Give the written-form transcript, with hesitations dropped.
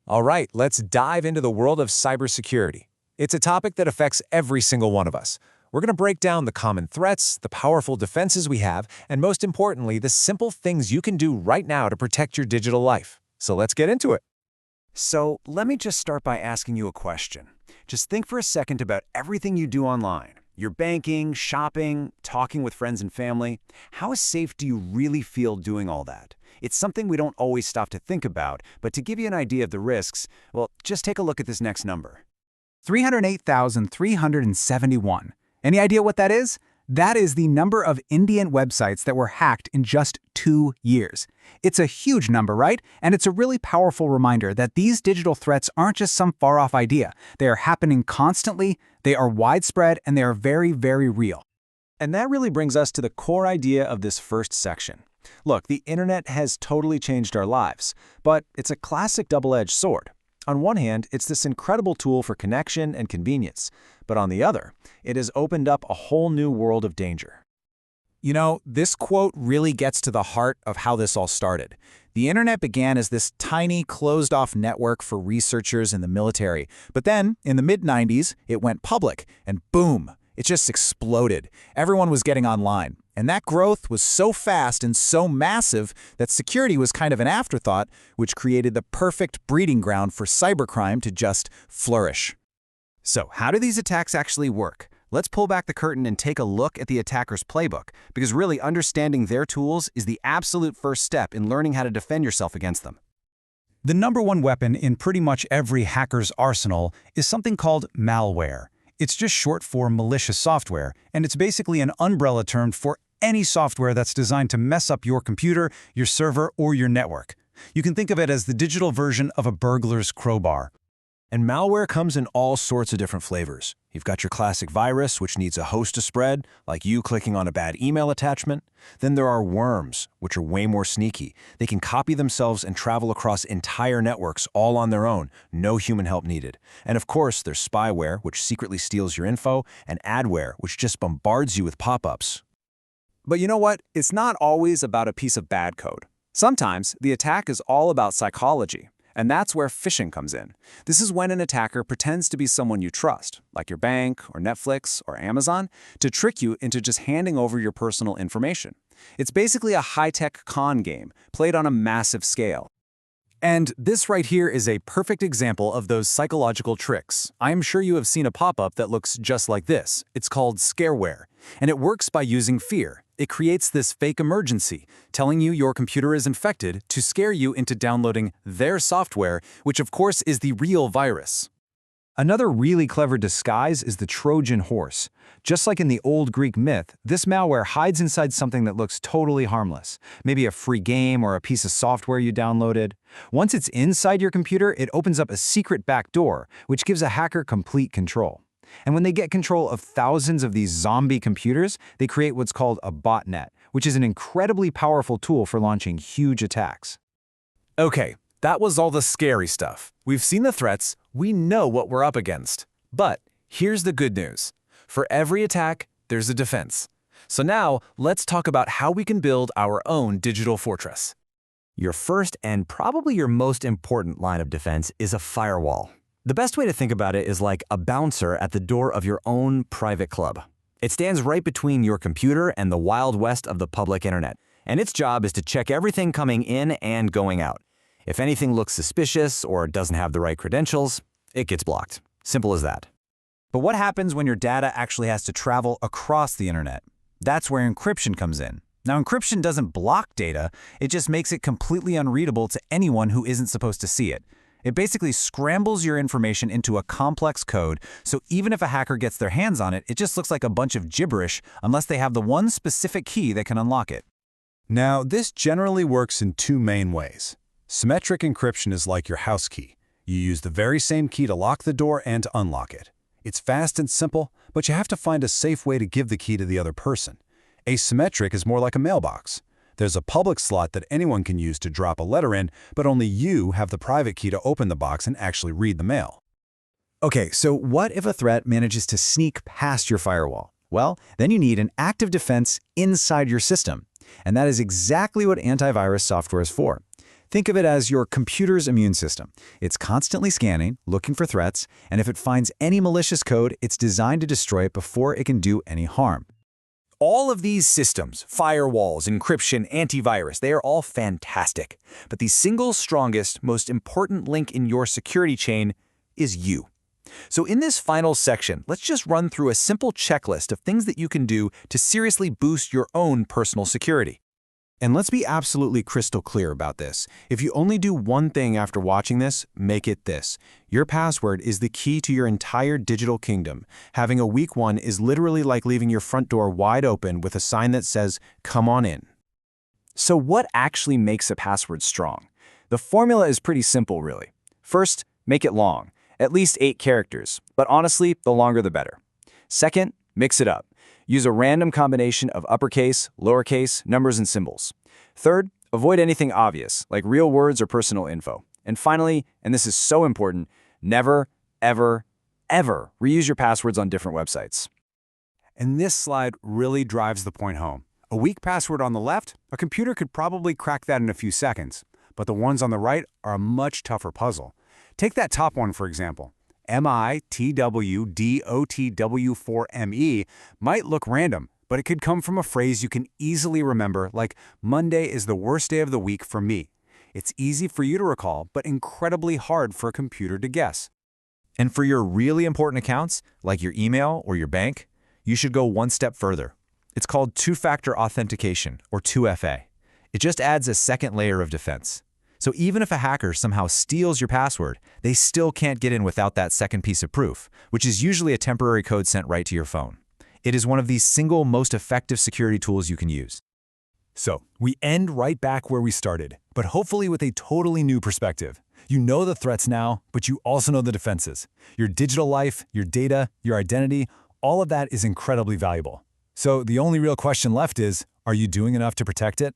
All right, let's dive into the world of cybersecurity. It's a topic that affects every single one of us. We're going to break down the common threats, the powerful defenses we have, and most importantly, the simple things you can do right now to protect your digital life. So let's get into it. So let me just start by asking you a question. Just think for a second about everything you do online. Your banking, shopping, talking with friends and family. How safe do you really feel doing all that? It's something we don't always stop to think about, but to give you an idea of the risks, well, just take a look at this next number. 308,371. Any idea what that is? That is the number of Indian websites that were hacked in just 2 years. It's a huge number, right? And it's a really powerful reminder that these digital threats aren't just some far-off idea. They are happening constantly, they are widespread, and they are very, very real. And that really brings us to the core idea of this first section. Look, the internet has totally changed our lives, but it's a classic double-edged sword. On one hand, it's this incredible tool for connection and convenience, but on the other, it has opened up a whole new world of danger. You know, this quote really gets to the heart of how this all started. The internet began as this tiny, closed-off network for researchers in the military, but then, in the mid-90s, it went public, and boom, it just exploded. Everyone was getting online. And that growth was so fast and so massive that security was kind of an afterthought, which created the perfect breeding ground for cybercrime to just flourish. So, how do these attacks actually work? Let's pull back the curtain and take a look at the attacker's playbook, because really understanding their tools is the absolute first step in learning how to defend yourself against them. The number one weapon in pretty much every hacker's arsenal is something called malware. It's just short for malicious software, and it's basically an umbrella term for any software that's designed to mess up your computer, your server, or your network. You can think of it as the digital version of a burglar's crowbar. And malware comes in all sorts of different flavors. You've got your classic virus, which needs a host to spread, like you clicking on a bad email attachment. Then there are worms, which are way more sneaky. They can copy themselves and travel across entire networks all on their own, no human help needed. And of course, there's spyware, which secretly steals your info, and adware, which just bombards you with pop-ups. But you know what? It's not always about a piece of bad code. Sometimes the attack is all about psychology. And that's where phishing comes in. This is when an attacker pretends to be someone you trust, like your bank or Netflix or Amazon, to trick you into just handing over your personal information. It's basically a high-tech con game played on a massive scale. And this right here is a perfect example of those psychological tricks. I am sure you have seen a pop-up that looks just like this. It's called scareware, and it works by using fear. It creates this fake emergency, telling you your computer is infected to scare you into downloading their software, which of course is the real virus. Another really clever disguise is the Trojan horse. Just like in the old Greek myth, this malware hides inside something that looks totally harmless, maybe a free game or a piece of software you downloaded. Once it's inside your computer, it opens up a secret backdoor, which gives a hacker complete control. And when they get control of thousands of these zombie computers, they create what's called a botnet, which is an incredibly powerful tool for launching huge attacks. Okay, that was all the scary stuff. We've seen the threats, we know what we're up against. But here's the good news. For every attack, there's a defense. So now, let's talk about how we can build our own digital fortress. Your first and probably your most important line of defense is a firewall. The best way to think about it is like a bouncer at the door of your own private club. It stands right between your computer and the wild west of the public internet, and its job is to check everything coming in and going out. If anything looks suspicious or doesn't have the right credentials, it gets blocked. Simple as that. But what happens when your data actually has to travel across the internet? That's where encryption comes in. Now, encryption doesn't block data, it just makes it completely unreadable to anyone who isn't supposed to see it. It basically scrambles your information into a complex code, so even if a hacker gets their hands on it, it just looks like a bunch of gibberish unless they have the one specific key that can unlock it. Now, this generally works in two main ways. Symmetric encryption is like your house key. You use the very same key to lock the door and to unlock it. It's fast and simple, but you have to find a safe way to give the key to the other person. Asymmetric is more like a mailbox. There's a public slot that anyone can use to drop a letter in, but only you have the private key to open the box and actually read the mail. Okay, so what if a threat manages to sneak past your firewall? Well, then you need an active defense inside your system. And that is exactly what antivirus software is for. Think of it as your computer's immune system. It's constantly scanning, looking for threats, and if it finds any malicious code, it's designed to destroy it before it can do any harm. All of these systems, firewalls, encryption, antivirus, they are all fantastic. But the single strongest, most important link in your security chain is you. So in this final section, let's just run through a simple checklist of things that you can do to seriously boost your own personal security. And let's be absolutely crystal clear about this. If you only do one thing after watching this, make it this. Your password is the key to your entire digital kingdom. Having a weak one is literally like leaving your front door wide open with a sign that says, "Come on in." So what actually makes a password strong? The formula is pretty simple, really. First, make it long, at least 8 characters, but honestly, the longer the better. Second, mix it up. Use a random combination of uppercase, lowercase, numbers, and symbols. Third, avoid anything obvious, like real words or personal info. And finally, and this is so important, never, ever, ever reuse your passwords on different websites. And this slide really drives the point home. A weak password on the left, a computer could probably crack that in a few seconds. But the ones on the right are a much tougher puzzle. Take that top one, for example. MITWDOTW4ME might look random, but it could come from a phrase you can easily remember, like Monday is the worst day of the week for me. It's easy for you to recall, but incredibly hard for a computer to guess. And for your really important accounts, like your email or your bank, you should go one step further. It's called two-factor authentication, or 2FA. It just adds a second layer of defense. So even if a hacker somehow steals your password, they still can't get in without that second piece of proof, which is usually a temporary code sent right to your phone. It is one of the single most effective security tools you can use. So, we end right back where we started, but hopefully with a totally new perspective. You know the threats now, but you also know the defenses. Your digital life, your data, your identity, all of that is incredibly valuable. So the only real question left is, are you doing enough to protect it?